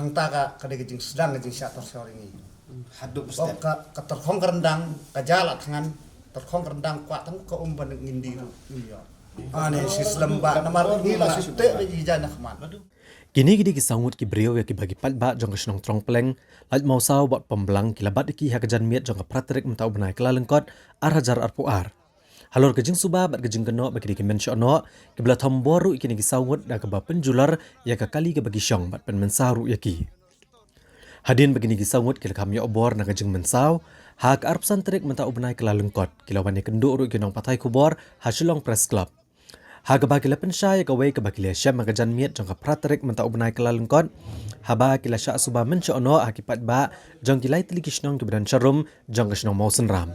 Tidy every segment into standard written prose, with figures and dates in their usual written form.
hangta ka de jing sedang jing sya tor ini Haduk bok ka terkhong rendang ka jala tangan terkhong rendang kwa tang ko ban ngindi yo ane sis lamba namar ni la sutte de jana khman Kini gidi kisangut ki brio ya ki bagi patba jong kesnong trong pleng laj mau saw bot pemblang kilabat ki hakajan miet jong pratrik mentau benai kelalengkot arajar arpuar. Halor kejing suba bat kejing keno bagi ki mensyono ki bela tomboru ikini kisangut da ke ba penjular ya ka kali ke bagi syong bat pen mensaru ya ki. Hadin begini kisangut kila kami obor na kejing mensaw hak arp santrik mentau benai kelalengkot kilawan kenduk ru kinong patai kubor hasilong press club. Haga bakila pensyai kawai ke bakila syam magajan miet jong ka praterik mentau benai kelalengkot haba kila syak suba mensyono akipat ba jong kilai tili kisnong ke badan syarum jong kisnong mau senram.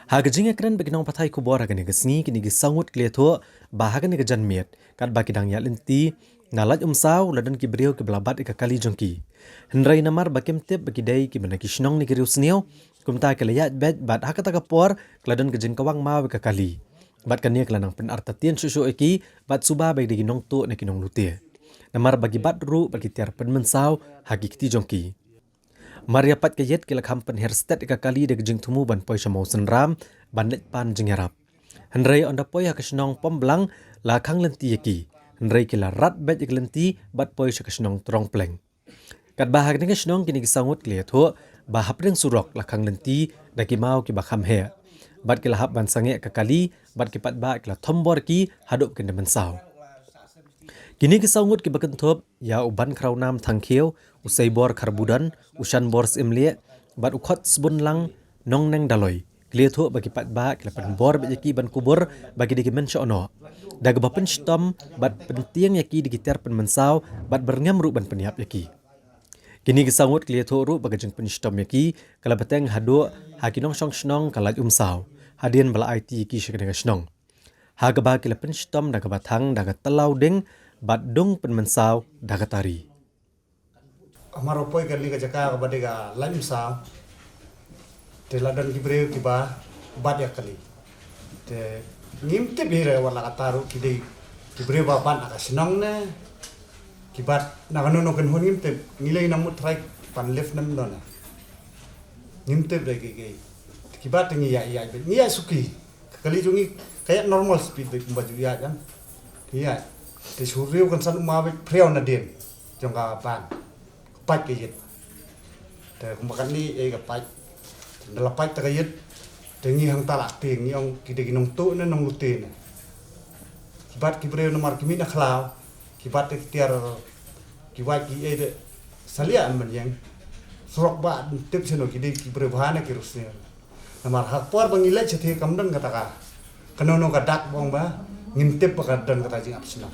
Haga jinga keren beginong patai kubor haga ni gesni kini gisangut kliato ba haga ni gajan miet kat ba kidang ya lenti ngalat umsaw ladan ki brio ke belabat ika kali jongki. Hendrai namar bakim tip bagi dai ki bana kisnong ni kiriu sniau kumta kala ya bet bat hakata kapor kladan ke jing kawang mau ika kali. Bat kania kelanang pen artatian susu eki bat suba baik di ginong tu na kinong lutia. Namar bagi bat ru bagi tiar pen mensaw hagi kiti jongki. Maria pat kayet kila kampen herstet ika kali de jing tumu ban poi samau senram ban let pan jing harap. Hendrai onda poi hakasnong pemblang la kang lenti eki. Hendrai kila rat bet ik lenti bat poi sakasnong trong pleng. Kat bahag ni kasnong kini gisangut kliat ho bahap deng surok la kang lenti da ki mau ki bakam he. Bat kila hap ban sange ka kali bat ki pat ba kila tombor ki hadup kende mensaw. Kini kisangut ki bakentop ya uban kraunam thangkhiu usai bor karbudan usan bor simlie bat ukhot sbun lang nong neng daloi kliatho bagi pat ba kila pan bor bejeki ban kubur bagi digi mensyono dag ba pen stom bat pentiang yaki digi ter pen mensaw bat berngam ru ban peniap yaki. Kini kisangut kliatho ru bagi jeng pen stom yaki kala beteng hadu hakinong song snong kala umsaw hadian bala IT ki shikene snong. Haga ba kila pen stom daga batang daga telau ding bat dong pen mensaw daga tari. amaro poi kali ka jaka ka badega laim sa te ladan ki breu ki ba bad ya kali te ngim te bire wala kataru ki dei ki breu ba ban ka sinong ne ki bat na kanono kan honim te ngilei namu trai pan left nam no na ngim te bre ki bat ngi ya suki kali jungi kayak normal speed de baju ya kan iya te suryo kan san ma be preo na den jongka ban pai ke yit te kumakan ni e ka pai ndala pai ta yit te ngi hang talak te ngi ong ki de nong tu na nong lute na kibat ki preo na mar ki mi na khlaw kibat te tiar ki wa ki e de salia an man yang surok ba tip seno ki de ki preo bahana ki rusne na mar hak por bangile chethe kamdan kata ka kanono ka dak bong ba ngim tip ka dan kata jing apsna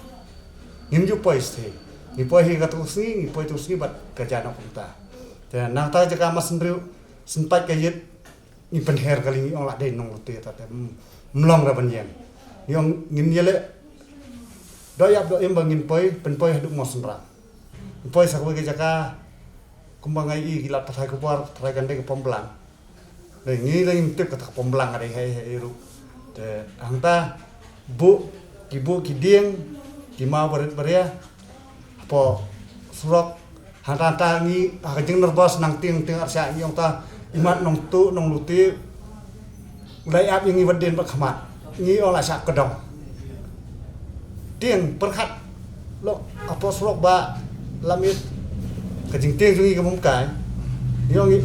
ngim ju pois the ni poi hi ka terusni ni poi terusni bat kerja nak kita dan nang ta jaka mas sendriu sempat kayit ni penher kali ni ong la dei nong te ta mlong ra banyen yong ngin yele doyap do em bangin poi pen poi haduk mo senra poi sak we jaka kumbangai i gilat pathai ko par thai kan de ko pomblang de ngi le ngim tip ka pomblang ade he ru te angta bu ki dieng ki ma baret baria po surok hanta ngi hakajeng nerbos nang ting arsya ngi ong ta imat nong tu nong luti mulai ap ngi wadin pak khamat ngi ola sak kedong ting perhat lo apa surok ba lamit kajing ting jungi ke mumkai ngi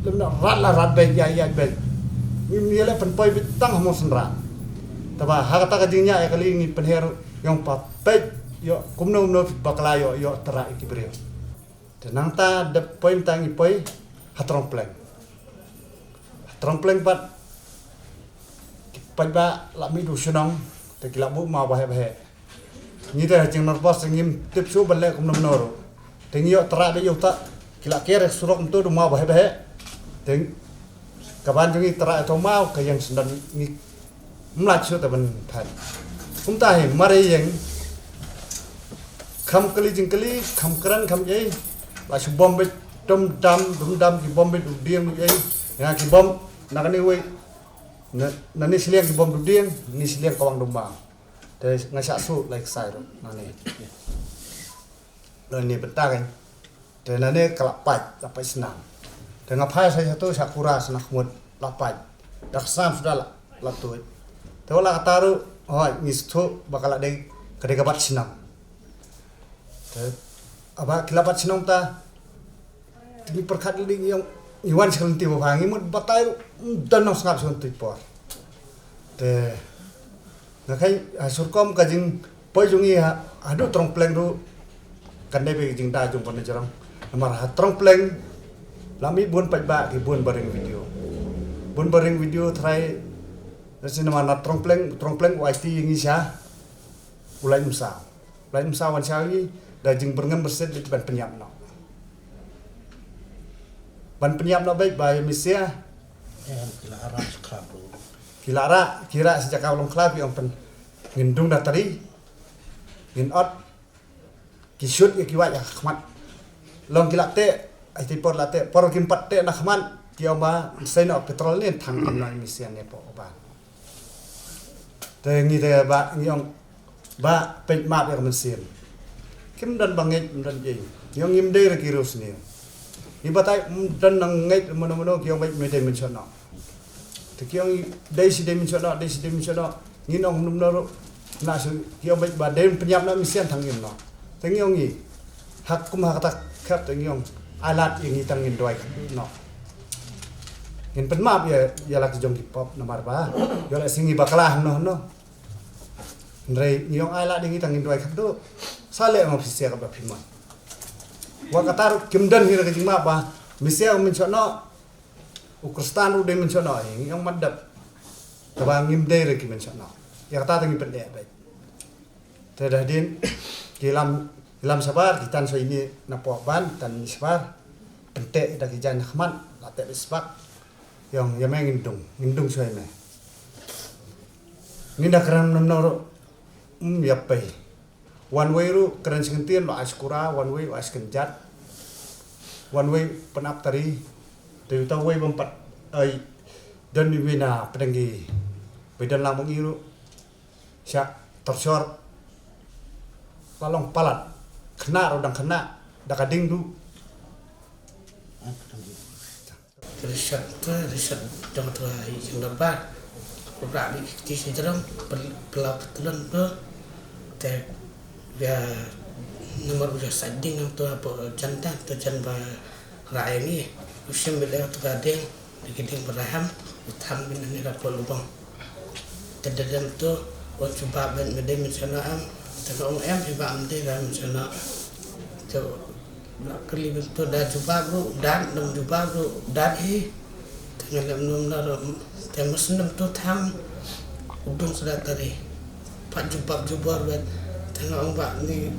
lemna rat be ya be ngi le pen poi bitang mo senra taba hakata kajingnya ya kali ngi penher yang pa pet yo kumno bakla yo tera iki brio tenang ta de poin tangi poi hatrong pleng pat ba la mi du sunong te kila bu ma ba he ni te jing nervous ngim tip su balle kumno noro te yo tera de yo ta kila kere surok tu du ma ba he te kaban jungi tera to mau ka yang sendan ni mlat su ta ban than kum ta he mare yang kham kali jing kali kham kran kham ye la su bom be dum dam ki bom be du diem ye ya ki bom na kani we na ni siliang ki bom du diem ni siliang kawang domba te ngasa su like sai ro na ni lo ni betakan te nane kalapat senang dengan pai saya satu sakura senak mud lapat dak sam sudah latut te wala taru ngistu bakal ada kadegabat sinam te aba kilapat sinam ta tini perkat li yang iwan sekelenti bahangi mud batai dan nang sangap sekelenti por te ngakai surkom kajing poi jungi adu trompleng ru kan dai be jing da jung pon jarang nomor trompleng lami bun pajba ki bun baring video try nasi nama trompleng YT yang isya ulai musa wan syali da jing berngem berset di ban penyap no baik bay misia kira sejak awalong klub yang pen ngindung datari nginot kisut ya kiwat ya khmat long kilate ai ti por late por kimpat te na khman kiau ma sai no petrol ni thang am na misia ne po ba te ngi te ba ngiong ba pe ma ya mesin kim dan banget dan jing yang ngim de re kirus ni ibatai dan nang ngai mono kiau ba me de mention no te kiau dai si de mention no nginong num no na su kiau ba de penyap na misian thang ngim no te ngiong ngi hak kum hak tak kap te ngiong alat yang itang indoi no in penmap ya laki jong hip-hop nomor ba yo la singi bakalah no ndrei nyong alat yang itang indoi kap do sale ma fisia ka ba phima wa katar kimdan hira ka jingma ba misia mencono ukrstan u de mencono yang madap tabang ngimde re ki mencono ya kata tangi pende ba tedadin Ilam sabar kita so ini napo ban tan sabar pente da kijan khman late bispak yang yameng indung so ime ninda karam nomnoro yapai one way ru keren singentien lo askura one way askenjat one way penap tari tu way bompat ai dan wina pedenggi bedan lamung iru sya torsor palong palat kena rodang kena dak ading du riset dong tu yang dapat beberapa di sini terang pelap tulen tu te dia nomor udah sading yang tu apa janda tu janda rai ni usim bila tu gading gading beraham utam bina ni rapor lubang terdadam tu orang cuba ben medem mencanaan tengok em juga amde dalam sana tu nak kali tu dah jumpa bro dan jumpa bro dan tengok dalam dalam tengok senam tu tham udung sudah tadi pak jumpa buat tengok mbak ni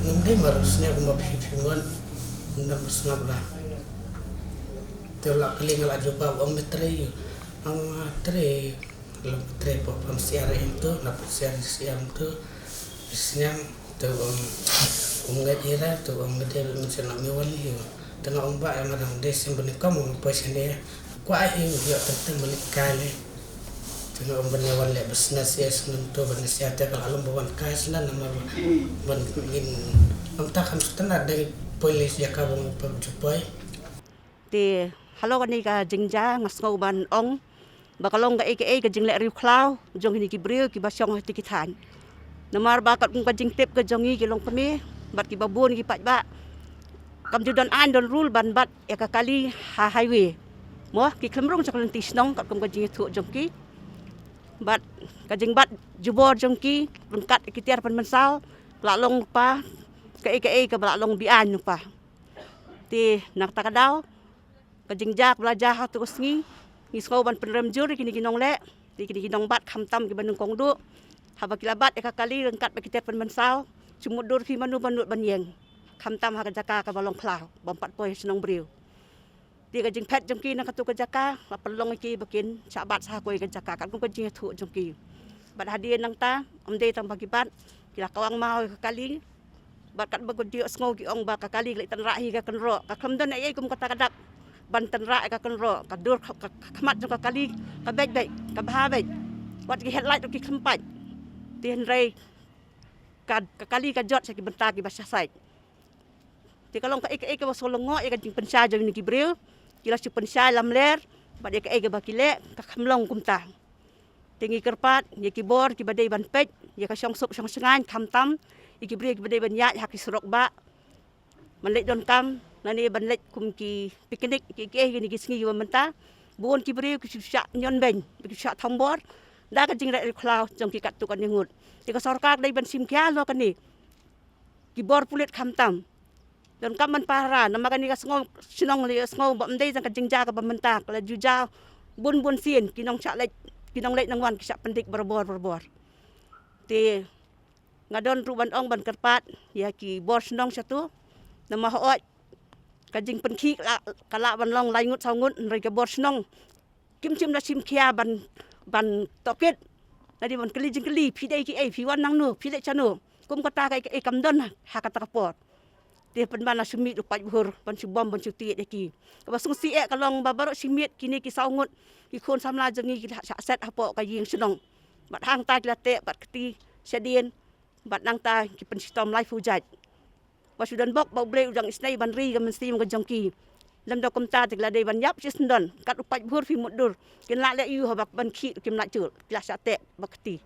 nanti harusnya aku mau pinjam nak senam lah tengok kali ngelak jumpa om metri kalau metri pom siar itu nak siar tu Isnyam tu ngat ira tu ngade mencenam mewali tengah ombak yang ada des yang benikam apa sini kuai dia tentang menikali tengah ombak mewali bisnes ya senang tu bisnes ya kalau alam bawan kai senang nama ban ingin entah kam setengah dari polis ya kabung pencupai ti halo kan ni ka jingja ngasngau ban ong bakalong ka aka ka jingle riu klau jong ni ki breu ki basyong ti kitan Namar bakat kung kajing tip ka jongi kilong kami bat ki babon ki patba kam judan an don rule ban bat ya kakali highway mo ki klemrong sa kalantis nong kat kung kajing thu jongki bat kajing bat jubor jongki pengkat kitiar pan mensal lalong pa ka ka lalong bian pa ti nak takadaw kajing jak belajar tu usngi ngisau ban penrem jur kini kinong le ti kini kinong bat khamtam ki banung kongdu haba kilabat eka kali rengkat bagi tepan mensal cumudur fi manu banut banyeng khamtam ha jaka ka balong klau bompat poi senong briu ti ka jing phet jongki na katu ka jaka lapelong iki bakin sabat sa koi ka jaka kan ku jing thu jongki bat hadiah nang ta omde tam bagi bat kila kawang mau ka kali bat kat bagu dio sngo ki ong ba ka kali le tan ra hi ka kan ro ka khamdon ai kum kata kadak ban tan ra ka kan ro ka dur khmat jong ka kali ka bek ka bha bek wat ki headlight ki khampat Tihan ray kali ka jot sa kibenta ki basya site Ti kalong ka ika basolongo ya ka jing pensai jong ni Gibril. Kila si pensai lam ler, bad ya ka bakile ka kamlong kumta. Tingi kerpat, ya kibor ki badai ban pej, ya ka syong sup syong sengan kam tam, Gibril ki badai ban ya hak surok ba. Manlek don kam, nani ban lek kum ki piknik ki ni ki sengi wa menta. Buon Gibril ki syak nyon ben, ki syak thambor. Da ka jing rek klau jong ki kat tu kan ngut. Ti ka sorkak dai ban sim kya lo kan ni. Kibor pulit kam tam. Dan kaman para nama kan ni kasngong sinong li kasngong ba mdai jang ka jingja ka bamentak la juja bun sin kinong lek nangwan kisah pendik berbor. Ti ngadon ruban ong ban kerpat ya ki bor sinong satu nama hoot ka jing penki kala ban long lai ngut saungut nri ka bor sinong kim la sim kia ban tokit tadi ban keli jing keli pidai ki pi wan nang nu pidai chanu kum kata ka kam don ha kata kapor. Dia penbana semit lupa buhur ban subom ban cuti deki. Kabasung si kalong babarok simit kini ki saungut ki kon samla jengi ki set hapo ka ying senong. Bat hang ta kilate bat keti sedien bat nang ta ki pensistom life hujat. Wasudan bok bau ble udang isnai ban ri ka mesti ka jongki. Lam do kom ta tikla dei ban yap sisndon kat lupa buhur fi mudur. Kin la le yu habak ban ki kim la cul. Kila sate bakti.